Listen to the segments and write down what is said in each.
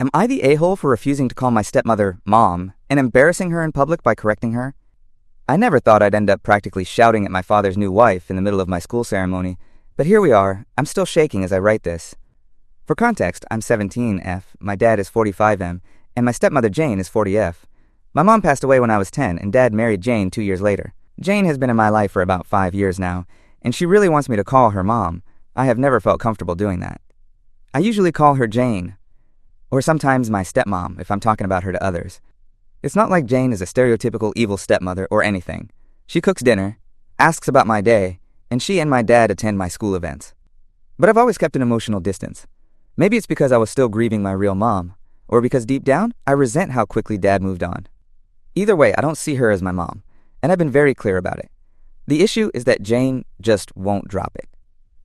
Am I the a-hole for refusing to call my stepmother Mom and embarrassing her in public by correcting her? I never thought I'd end up practically shouting at my father's new wife in the middle of my school ceremony, but here we are. I'm still shaking as I write this. For context, I'm 17F, my dad is 45M, and my stepmother Jane is 40F. My mom passed away when I was 10, and Dad married Jane 2 years later. Jane has been in my life for about 5 years now, and she really wants me to call her Mom. I have never felt comfortable doing that. I usually call her Jane, or sometimes my stepmom if I'm talking about her to others. It's not like Jane is a stereotypical evil stepmother or anything. She cooks dinner, asks about my day, and she and my dad attend my school events. But I've always kept an emotional distance. Maybe it's because I was still grieving my real mom, or because deep down, I resent how quickly Dad moved on. Either way, I don't see her as my mom, and I've been very clear about it. The issue is that Jane just won't drop it.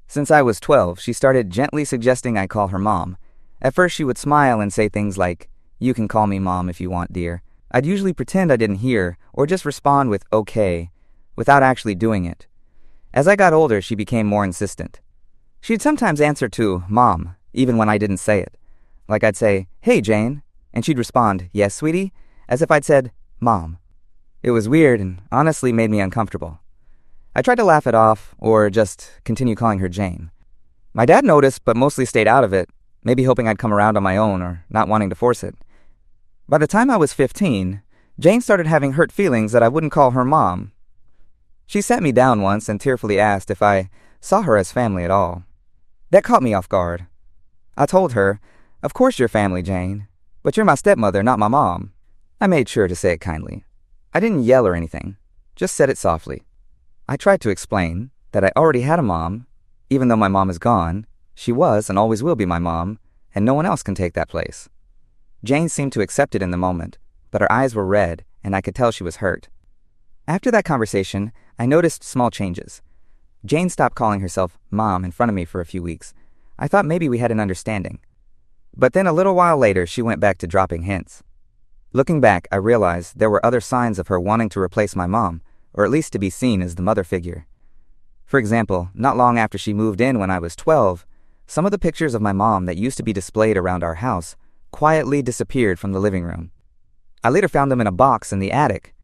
Since I was 12, she started gently suggesting I call her Mom. At first, she would smile and say things like, "You can call me Mom if you want, dear." I'd usually pretend I didn't hear, or just respond with "okay," without actually doing it. As I got older, she became more insistent. She'd sometimes answer to Mom, even when I didn't say it. Like I'd say, "Hey, Jane," and she'd respond, "Yes, sweetie," as if I'd said, "Mom." It was weird and honestly made me uncomfortable. I tried to laugh it off, or just continue calling her Jane. My dad noticed, but mostly stayed out of it, maybe hoping I'd come around on my own or not wanting to force it. By the time I was 15, Jane started having hurt feelings that I wouldn't call her Mom. She sat me down once and tearfully asked if I saw her as family at all. That caught me off guard. I told her, "Of course you're family, Jane, but you're my stepmother, not my mom." I made sure to say it kindly. I didn't yell or anything, just said it softly. I tried to explain that I already had a mom. Even though my mom is gone, she was and always will be my mom, and no one else can take that place. Jane seemed to accept it in the moment, but her eyes were red, and I could tell she was hurt. After that conversation, I noticed small changes. Jane stopped calling herself Mom in front of me for a few weeks. I thought maybe we had an understanding. But then a little while later, she went back to dropping hints. Looking back, I realized there were other signs of her wanting to replace my mom, or at least to be seen as the mother figure. For example, not long after she moved in when I was 12, some of the pictures of my mom that used to be displayed around our house quietly disappeared from the living room. I later found them in a box in the attic.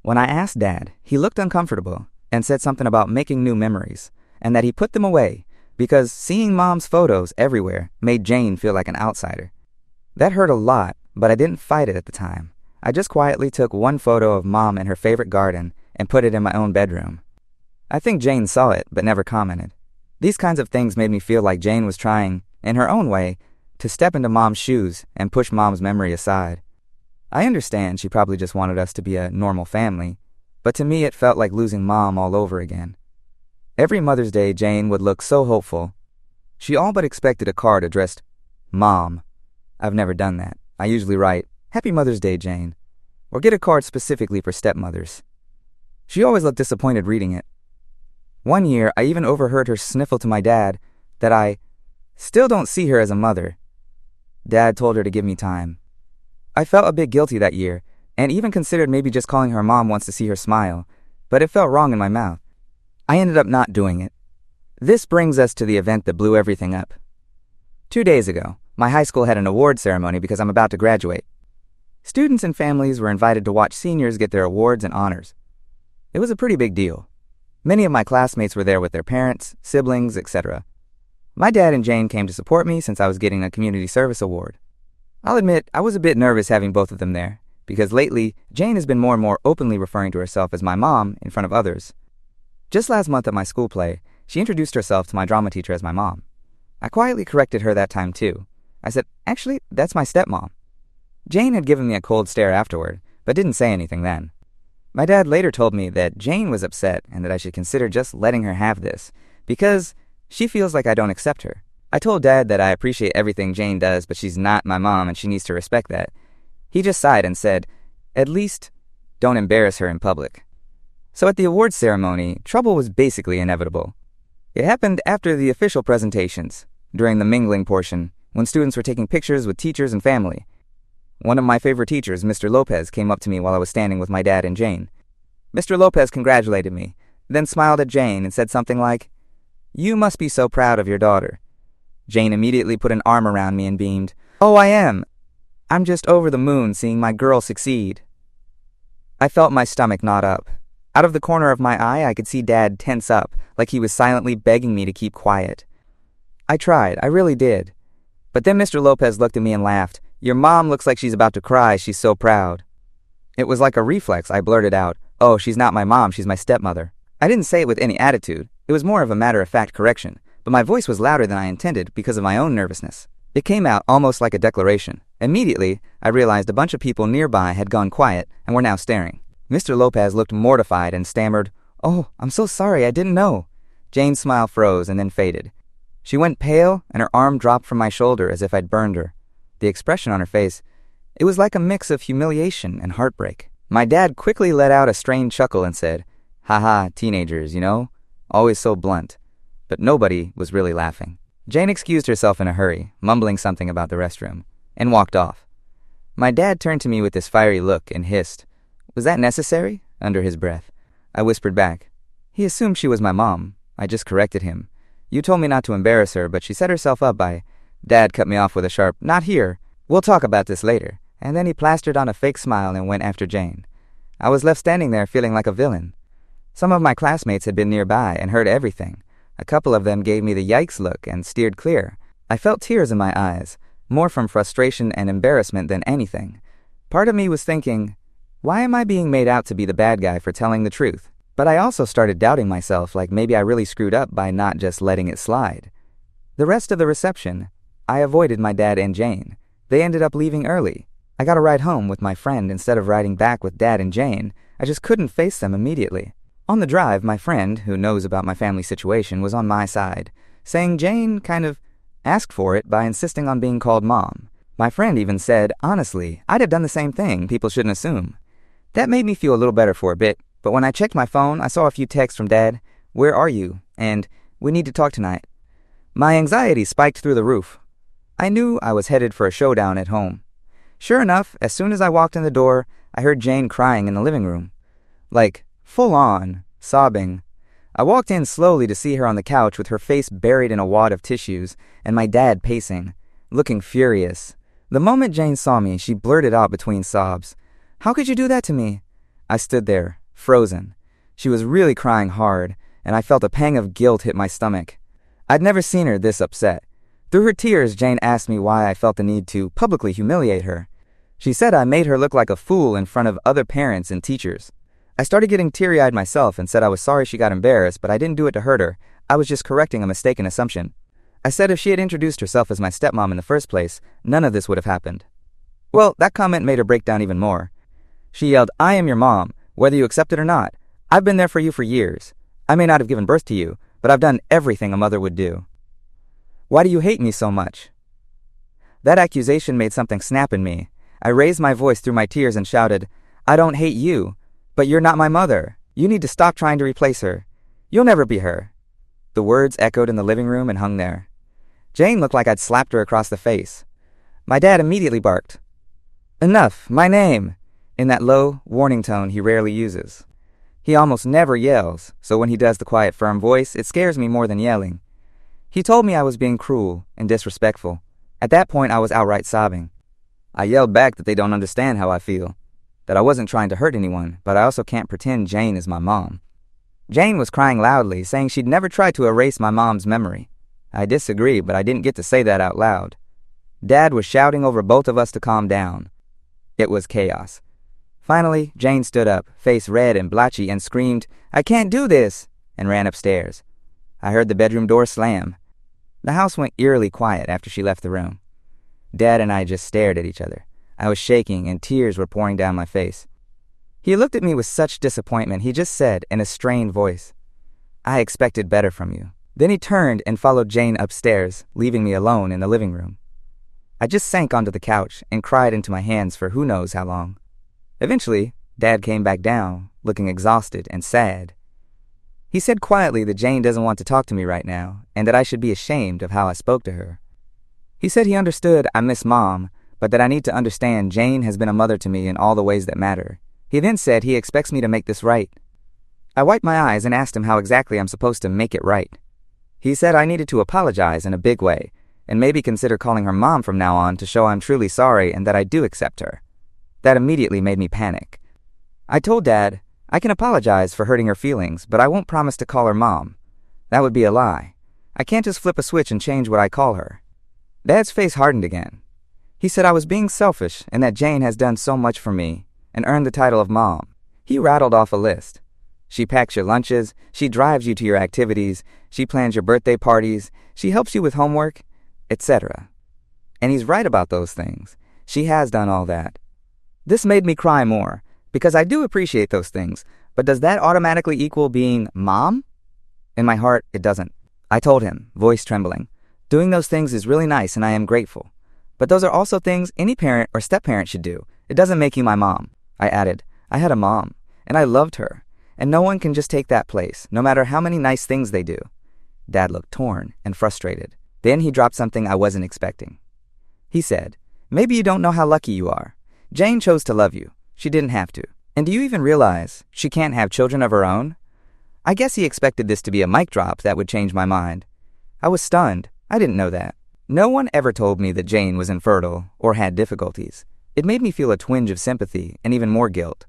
When I asked Dad, he looked uncomfortable and said something about making new memories, and that he put them away because seeing Mom's photos everywhere made Jane feel like an outsider. That hurt a lot, but I didn't fight it at the time. I just quietly took one photo of Mom in her favorite garden and put it in my own bedroom. I think Jane saw it, but never commented. These kinds of things made me feel like Jane was trying, in her own way, to step into Mom's shoes and push Mom's memory aside. I understand she probably just wanted us to be a normal family, but to me it felt like losing Mom all over again. Every Mother's Day, Jane would look so hopeful. She all but expected a card addressed Mom. I've never done that. I usually write, "Happy Mother's Day, Jane," or get a card specifically for stepmothers. She always looked disappointed reading it. One year, I even overheard her sniffle to my dad that I still don't see her as a mother. Dad told her to give me time. I felt a bit guilty that year, and even considered maybe just calling her Mom once to see her smile, but it felt wrong in my mouth. I ended up not doing it. This brings us to the event that blew everything up. 2 days ago, my high school had an award ceremony because I'm about to graduate. Students and families were invited to watch seniors get their awards and honors. It was a pretty big deal. Many of my classmates were there with their parents, siblings, etc. My dad and Jane came to support me since I was getting a community service award. I'll admit I was a bit nervous having both of them there, because lately Jane has been more and more openly referring to herself as my mom in front of others. Just last month at my school play, she introduced herself to my drama teacher as my mom. I quietly corrected her that time too. I said, "Actually, that's my stepmom." Jane had given me a cold stare afterward, but didn't say anything then. My dad later told me that Jane was upset and that I should consider just letting her have this, because she feels like I don't accept her. I told Dad that I appreciate everything Jane does, but she's not my mom and she needs to respect that. He just sighed and said, "At least don't embarrass her in public." So at the awards ceremony, trouble was basically inevitable. It happened after the official presentations, during the mingling portion, when students were taking pictures with teachers and family. One of my favorite teachers, Mr. Lopez, came up to me while I was standing with my dad and Jane. Mr. Lopez congratulated me, then smiled at Jane and said something like, "You must be so proud of your daughter." Jane immediately put an arm around me and beamed, "Oh, I am." I'm just over the moon seeing my girl succeed." I felt my stomach knot up. Out of the corner of my eye, I could see Dad tense up, like he was silently begging me to keep quiet. I tried, I really did. But then Mr. Lopez looked at me and laughed. "Your mom looks like she's about to cry, she's so proud." It was like a reflex. I blurted out, "Oh, she's not my mom, she's my stepmother." I didn't say it with any attitude. It was more of a matter-of-fact correction, but my voice was louder than I intended because of my own nervousness. It came out almost like a declaration. Immediately, I realized a bunch of people nearby had gone quiet and were now staring. Mr. Lopez looked mortified and stammered, "Oh, I'm so sorry, I didn't know." Jane's smile froze and then faded. She went pale and her arm dropped from my shoulder as if I'd burned her. The expression on her face, it was like a mix of humiliation and heartbreak. My dad quickly let out a strained chuckle and said, "Haha, teenagers, you know? Always so blunt." But nobody was really laughing. Jane excused herself in a hurry, mumbling something about the restroom, and walked off. My dad turned to me with this fiery look and hissed, "Was that necessary?" under his breath. I whispered back, "He assumed she was my mom. I just corrected him. You told me not to embarrass her, but she set herself up by—" Dad cut me off with a sharp, "Not here. We'll talk about this later." And then he plastered on a fake smile and went after Jane. I was left standing there feeling like a villain. Some of my classmates had been nearby and heard everything. A couple of them gave me the yikes look and steered clear. I felt tears in my eyes, more from frustration and embarrassment than anything. Part of me was thinking, why am I being made out to be the bad guy for telling the truth? But I also started doubting myself, like maybe I really screwed up by not just letting it slide. The rest of the reception, I avoided my dad and Jane. They ended up leaving early. I got a ride home with my friend instead of riding back with Dad and Jane. I just couldn't face them immediately. On the drive, my friend, who knows about my family situation, was on my side, saying Jane kind of asked for it by insisting on being called Mom. My friend even said, honestly, I'd have done the same thing, people shouldn't assume. That made me feel a little better for a bit, but when I checked my phone, I saw a few texts from Dad, "Where are you?" and "We need to talk tonight." My anxiety spiked through the roof. I knew I was headed for a showdown at home. Sure enough, as soon as I walked in the door, I heard Jane crying in the living room. Like, full on, sobbing. I walked in slowly to see her on the couch with her face buried in a wad of tissues, and my dad pacing, looking furious. The moment Jane saw me, she blurted out between sobs, "How could you do that to me?" I stood there, frozen. She was really crying hard, and I felt a pang of guilt hit my stomach. I'd never seen her this upset. Through her tears, Jane asked me why I felt the need to publicly humiliate her. She said I made her look like a fool in front of other parents and teachers. I started getting teary-eyed myself and said I was sorry she got embarrassed, but I didn't do it to hurt her. I was just correcting a mistaken assumption. I said if she had introduced herself as my stepmom in the first place, none of this would have happened. Well, that comment made her break down even more. She yelled, "I am your mom, whether you accept it or not. I've been there for you for years. I may not have given birth to you, but I've done everything a mother would do. Why do you hate me so much?" That accusation made something snap in me. I raised my voice through my tears and shouted, "I don't hate you, but you're not my mother. You need to stop trying to replace her. You'll never be her." The words echoed in the living room and hung there. Jane looked like I'd slapped her across the face. My dad immediately barked, "Enough, my name," in that low, warning tone he rarely uses. He almost never yells, so when he does the quiet, firm voice, it scares me more than yelling. He told me I was being cruel and disrespectful. At that point, I was outright sobbing. I yelled back that they don't understand how I feel, that I wasn't trying to hurt anyone, but I also can't pretend Jane is my mom. Jane was crying loudly, saying she'd never tried to erase my mom's memory. I disagree, but I didn't get to say that out loud. Dad was shouting over both of us to calm down. It was chaos. Finally, Jane stood up, face red and blotchy, and screamed, "I can't do this," and ran upstairs. I heard the bedroom door slam. The house went eerily quiet after she left the room. Dad and I just stared at each other. I was shaking and tears were pouring down my face. He looked at me with such disappointment. He just said in a strained voice, "I expected better from you." Then he turned and followed Jane upstairs, leaving me alone in the living room. I just sank onto the couch and cried into my hands for who knows how long. Eventually, Dad came back down, looking exhausted and sad. He said quietly that Jane doesn't want to talk to me right now, and that I should be ashamed of how I spoke to her. He said he understood I miss Mom, but that I need to understand Jane has been a mother to me in all the ways that matter. He then said he expects me to make this right. I wiped my eyes and asked him how exactly I'm supposed to make it right. He said I needed to apologize in a big way, and maybe consider calling her mom from now on to show I'm truly sorry and that I do accept her. That immediately made me panic. I told Dad, I can apologize for hurting her feelings, but I won't promise to call her mom. That would be a lie. I can't just flip a switch and change what I call her. Dad's face hardened again. He said I was being selfish and that Jane has done so much for me and earned the title of mom. He rattled off a list. She packs your lunches, she drives you to your activities, she plans your birthday parties, she helps you with homework, etc. And he's right about those things. She has done all that. This made me cry more, because I do appreciate those things, but does that automatically equal being mom? In my heart, it doesn't. I told him, voice trembling, doing those things is really nice and I am grateful. But those are also things any parent or step-parent should do. It doesn't make you my mom. I added, I had a mom, and I loved her, and no one can just take that place, no matter how many nice things they do. Dad looked torn and frustrated. Then he dropped something I wasn't expecting. He said, maybe you don't know how lucky you are. Jane chose to love you. She didn't have to. And do you even realize she can't have children of her own? I guess he expected this to be a mic drop that would change my mind. I was stunned. I didn't know that. No one ever told me that Jane was infertile or had difficulties. It made me feel a twinge of sympathy and even more guilt.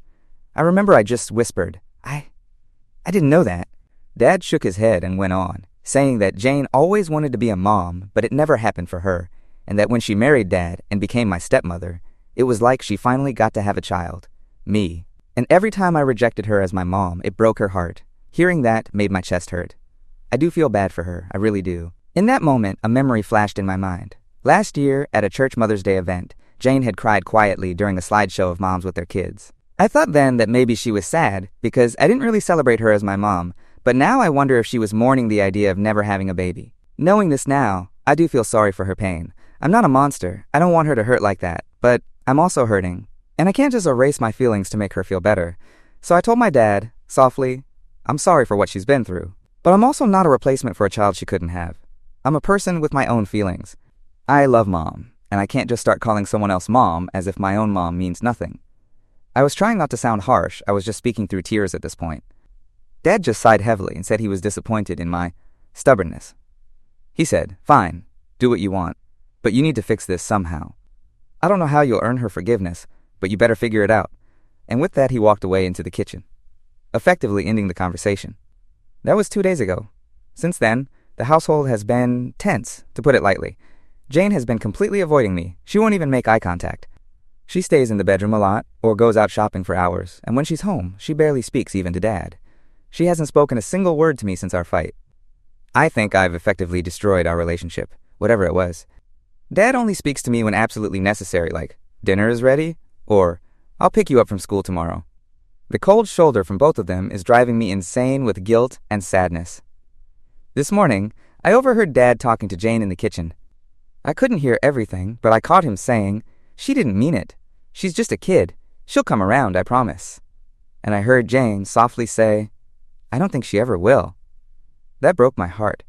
I remember I just whispered, I didn't know that. Dad shook his head and went on, saying that Jane always wanted to be a mom, but it never happened for her, and that when she married Dad and became my stepmother, it was like she finally got to have a child, me. And every time I rejected her as my mom, it broke her heart. Hearing that made my chest hurt. I do feel bad for her, I really do. In that moment, a memory flashed in my mind. Last year, at a church Mother's Day event, Jane had cried quietly during a slideshow of moms with their kids. I thought then that maybe she was sad because I didn't really celebrate her as my mom, but now I wonder if she was mourning the idea of never having a baby. Knowing this now, I do feel sorry for her pain. I'm not a monster. I don't want her to hurt like that, but I'm also hurting. And I can't just erase my feelings to make her feel better. So I told my dad, softly, I'm sorry for what she's been through, but I'm also not a replacement for a child she couldn't have. I'm a person with my own feelings. I love Mom, and I can't just start calling someone else Mom as if my own mom means nothing. I was trying not to sound harsh. I was just speaking through tears at this point. Dad just sighed heavily and said he was disappointed in my stubbornness. He said, fine, do what you want, but you need to fix this somehow. I don't know how you'll earn her forgiveness, but you better figure it out. And with that, he walked away into the kitchen, effectively ending the conversation. That was 2 days ago. Since then, the household has been tense, to put it lightly. Jane has been completely avoiding me. She won't even make eye contact. She stays in the bedroom a lot, or goes out shopping for hours, and when she's home, she barely speaks even to Dad. She hasn't spoken a single word to me since our fight. I think I've effectively destroyed our relationship, whatever it was. Dad only speaks to me when absolutely necessary, like, dinner is ready, or, I'll pick you up from school tomorrow. The cold shoulder from both of them is driving me insane with guilt and sadness. This morning, I overheard Dad talking to Jane in the kitchen. I couldn't hear everything, but I caught him saying, she didn't mean it. She's just a kid. She'll come around, I promise. And I heard Jane softly say, I don't think she ever will. That broke my heart.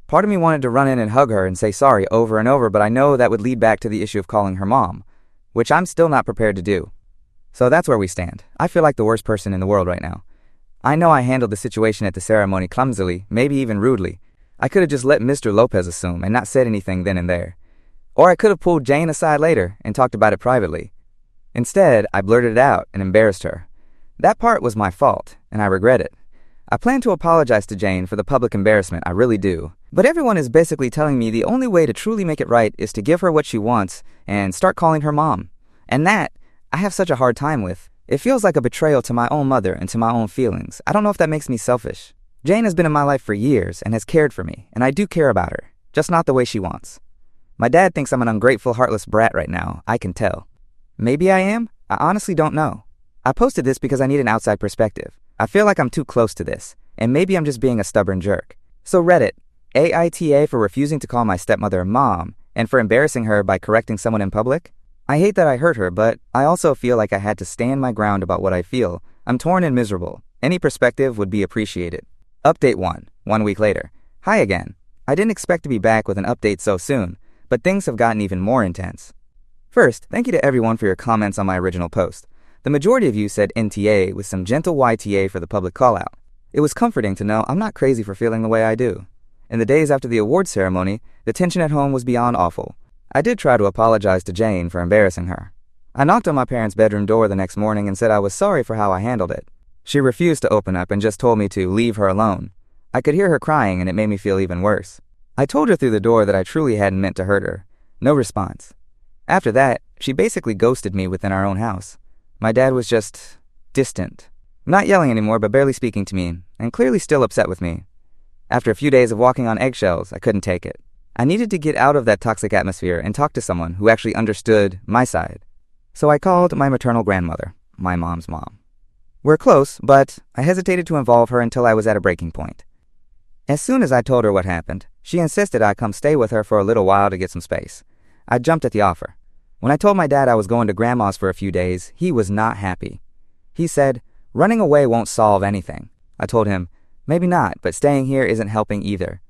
Part of me wanted to run in and hug her and say sorry over and over, but I know that would lead back to the issue of calling her mom, which I'm still not prepared to do. So that's where we stand. I feel like the worst person in the world right now. I know I handled the situation at the ceremony clumsily, maybe even rudely. I could have just let Mr. Lopez assume and not said anything then and there. Or I could have pulled Jane aside later and talked about it privately. Instead, I blurted it out and embarrassed her. That part was my fault, and I regret it. I plan to apologize to Jane for the public embarrassment, I really do. But everyone is basically telling me the only way to truly make it right is to give her what she wants and start calling her mom. And that, I have such a hard time with. It feels like a betrayal to my own mother and to my own feelings. I don't know if that makes me selfish. Jane has been in my life for years and has cared for me, and I do care about her, just not the way she wants. My dad thinks I'm an ungrateful, heartless brat right now. I can tell. Maybe I am. I honestly don't know. I posted this because I need an outside perspective. I feel like I'm too close to this, and maybe I'm just being a stubborn jerk. So Reddit, AITA for refusing to call my stepmother mom, and for embarrassing her by correcting someone in public? I hate that I hurt her, but I also feel like I had to stand my ground about what I feel. I'm torn and miserable. Any perspective would be appreciated. Update 1 week later. Hi again. I didn't expect to be back with an update so soon, but things have gotten even more intense. First, thank you to everyone for your comments on my original post. The majority of you said NTA with some gentle YTA for the public call-out. It was comforting to know I'm not crazy for feeling the way I do. In the days after the award ceremony, the tension at home was beyond awful. I did try to apologize to Jane for embarrassing her. I knocked on my parents' bedroom door the next morning and said I was sorry for how I handled it. She refused to open up and just told me to leave her alone. I could hear her crying and it made me feel even worse. I told her through the door that I truly hadn't meant to hurt her. No response. After that, she basically ghosted me within our own house. My dad was just distant. Not yelling anymore, but barely speaking to me, and clearly still upset with me. After a few days of walking on eggshells, I couldn't take it. I needed to get out of that toxic atmosphere and talk to someone who actually understood my side. So I called my maternal grandmother, my mom's mom. We're close, but I hesitated to involve her until I was at a breaking point. As soon as I told her what happened, she insisted I come stay with her for a little while to get some space. I jumped at the offer. When I told my dad I was going to Grandma's for a few days, he was not happy. He said, "Running away won't solve anything." I told him, "Maybe not, but staying here isn't helping either."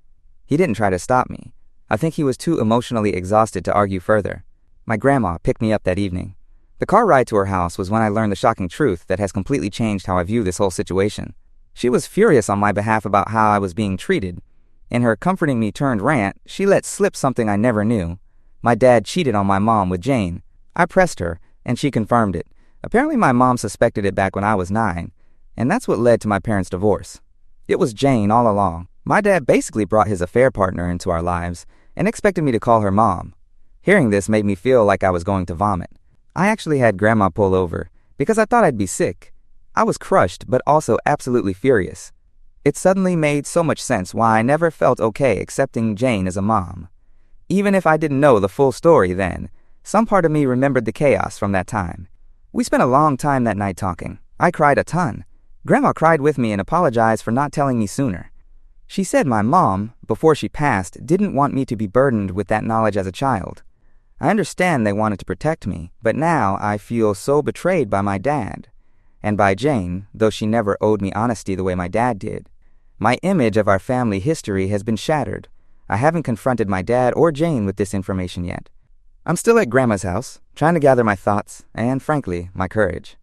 He didn't try to stop me. I think he was too emotionally exhausted to argue further. My grandma picked me up that evening. The car ride to her house was when I learned the shocking truth that has completely changed how I view this whole situation. She was furious on my behalf about how I was being treated. In her comforting me turned rant, she let slip something I never knew. My dad cheated on my mom with Jane. I pressed her, and she confirmed it. Apparently my mom suspected it back when I was 9, and that's what led to my parents' divorce. It was Jane all along. My dad basically brought his affair partner into our lives and expected me to call her mom. Hearing this made me feel like I was going to vomit. I actually had Grandma pull over because I thought I'd be sick. I was crushed, but also absolutely furious. It suddenly made so much sense why I never felt okay accepting Jane as a mom. Even if I didn't know the full story then, some part of me remembered the chaos from that time. We spent a long time that night talking. I cried a ton. Grandma cried with me and apologized for not telling me sooner. She said my mom, before she passed, didn't want me to be burdened with that knowledge as a child. I understand they wanted to protect me, but now I feel so betrayed by my dad. And by Jane, though she never owed me honesty the way my dad did. My image of our family history has been shattered. I haven't confronted my dad or Jane with this information yet. I'm still at Grandma's house, trying to gather my thoughts and, frankly, my courage.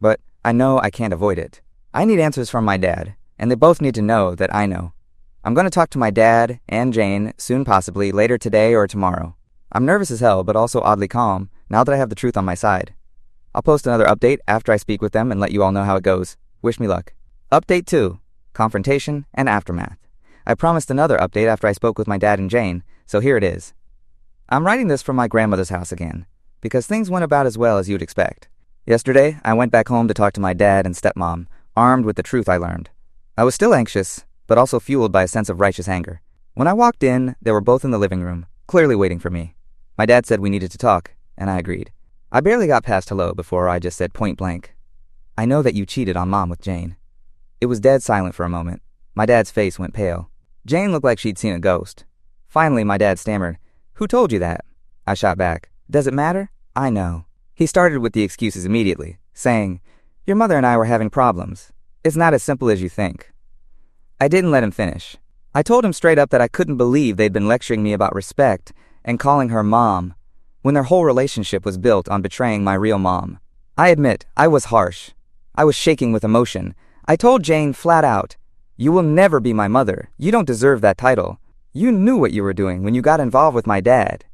But I know I can't avoid it. I need answers from my dad, and they both need to know that I know. I'm going to talk to my dad and Jane soon, possibly later today or tomorrow. I'm nervous as hell, but also oddly calm now that I have the truth on my side. I'll post another update after I speak with them and let you all know how it goes. Wish me luck. Update 2. Confrontation and Aftermath. I promised another update after I spoke with my dad and Jane, so here it is. I'm writing this from my grandmother's house again, because things went about as well as you'd expect. Yesterday, I went back home to talk to my dad and stepmom, armed with the truth I learned. I was still anxious, but also fueled by a sense of righteous anger. When I walked in, they were both in the living room, clearly waiting for me. My dad said we needed to talk, and I agreed. I barely got past hello before I just said point blank, "I know that you cheated on Mom with Jane." It was dead silent for a moment. My dad's face went pale. Jane looked like she'd seen a ghost. Finally, my dad stammered, "Who told you that?" I shot back, "Does it matter? I know." He started with the excuses immediately, saying, "Your mother and I were having problems. It's not as simple as you think." I didn't let him finish. I told him straight up that I couldn't believe they'd been lecturing me about respect and calling her mom when their whole relationship was built on betraying my real mom. I admit, I was harsh. I was shaking with emotion. I told Jane flat out, "You will never be my mother. You don't deserve that title. You knew what you were doing when you got involved with my dad."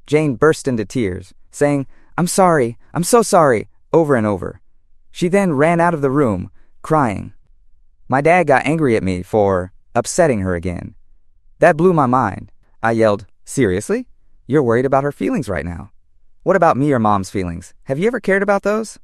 Jane burst into tears, saying, I'm so sorry," over and over. She then ran out of the room, crying. My dad got angry at me for upsetting her again. That blew my mind. I yelled, "Seriously? You're worried about her feelings right now. What about me or Mom's feelings? Have you ever cared about those?"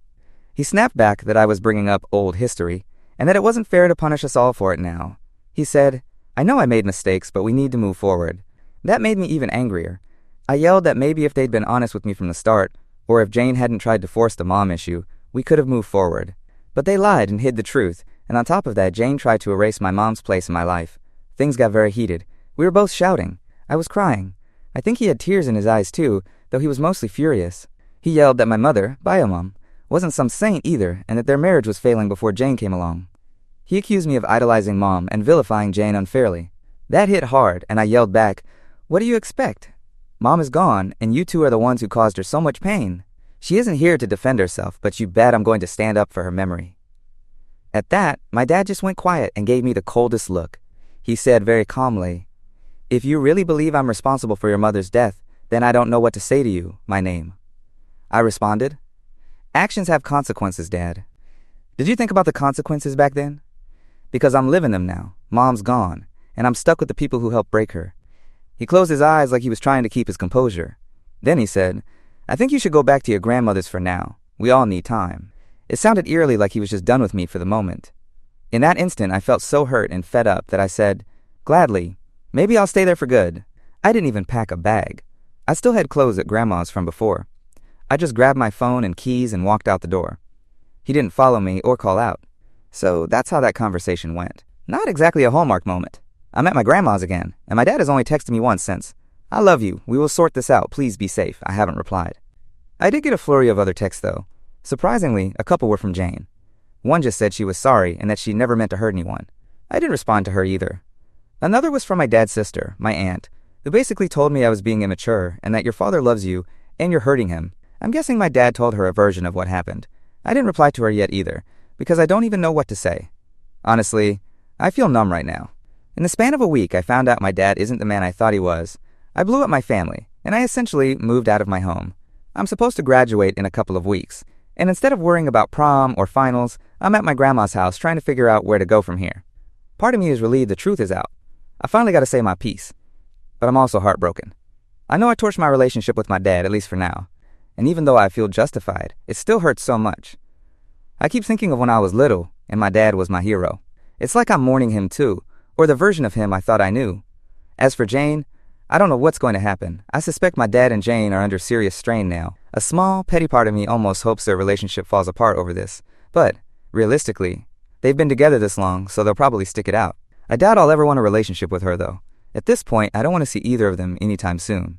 He snapped back that I was bringing up old history, and that it wasn't fair to punish us all for it now. He said, "I know I made mistakes, but we need to move forward." That made me even angrier. I yelled that maybe if they'd been honest with me from the start, or if Jane hadn't tried to force the mom issue, we could have moved forward. But they lied and hid the truth, and on top of that, Jane tried to erase my mom's place in my life. Things got very heated. We were both shouting. I was crying. I think he had tears in his eyes too, though he was mostly furious. He yelled that my mother, Biomom, wasn't some saint either, and that their marriage was failing before Jane came along. He accused me of idolizing Mom and vilifying Jane unfairly. That hit hard, and I yelled back, "What do you expect? Mom is gone, and you two are the ones who caused her so much pain. She isn't here to defend herself, but you bet I'm going to stand up for her memory." At that, my dad just went quiet and gave me the coldest look. He said very calmly, If you really believe I'm responsible for your mother's death, then I don't know what to say to you, my name. I responded, actions have consequences, Dad. Did you think about the consequences back then? Because I'm living them now. Mom's gone, and I'm stuck with the people who helped break her. He closed his eyes like he was trying to keep his composure. Then he said, I think you should go back to your grandmother's for now. We all need time. It sounded eerily like he was just done with me for the moment. In that instant, I felt so hurt and fed up that I said, gladly, maybe I'll stay there for good. I didn't even pack a bag. I still had clothes at Grandma's from before. I just grabbed my phone and keys and walked out the door. He didn't follow me or call out. So that's how that conversation went. Not exactly a Hallmark moment. I'm at my grandma's again, and my dad has only texted me once since. I love you. We will sort this out. Please be safe. I haven't replied. I did get a flurry of other texts, though. Surprisingly, a couple were from Jane. One just said she was sorry and that she never meant to hurt anyone. I didn't respond to her either. Another was from my dad's sister, my aunt, who basically told me I was being immature and that your father loves you and you're hurting him. I'm guessing my dad told her a version of what happened. I didn't reply to her yet either, because I don't even know what to say. Honestly, I feel numb right now. In the span of a week, I found out my dad isn't the man I thought he was. I blew up my family, and I essentially moved out of my home. I'm supposed to graduate in a couple of weeks, and instead of worrying about prom or finals, I'm at my grandma's house trying to figure out where to go from here. Part of me is relieved the truth is out. I finally got to say my piece. But I'm also heartbroken. I know I torched my relationship with my dad, at least for now. And even though I feel justified, it still hurts so much. I keep thinking of when I was little, and my dad was my hero. It's like I'm mourning him too, or the version of him I thought I knew. As for Jane, I don't know what's going to happen. I suspect my dad and Jane are under serious strain now. A small, petty part of me almost hopes their relationship falls apart over this. But, realistically, they've been together this long, so they'll probably stick it out. I doubt I'll ever want a relationship with her, though. At this point, I don't want to see either of them anytime soon.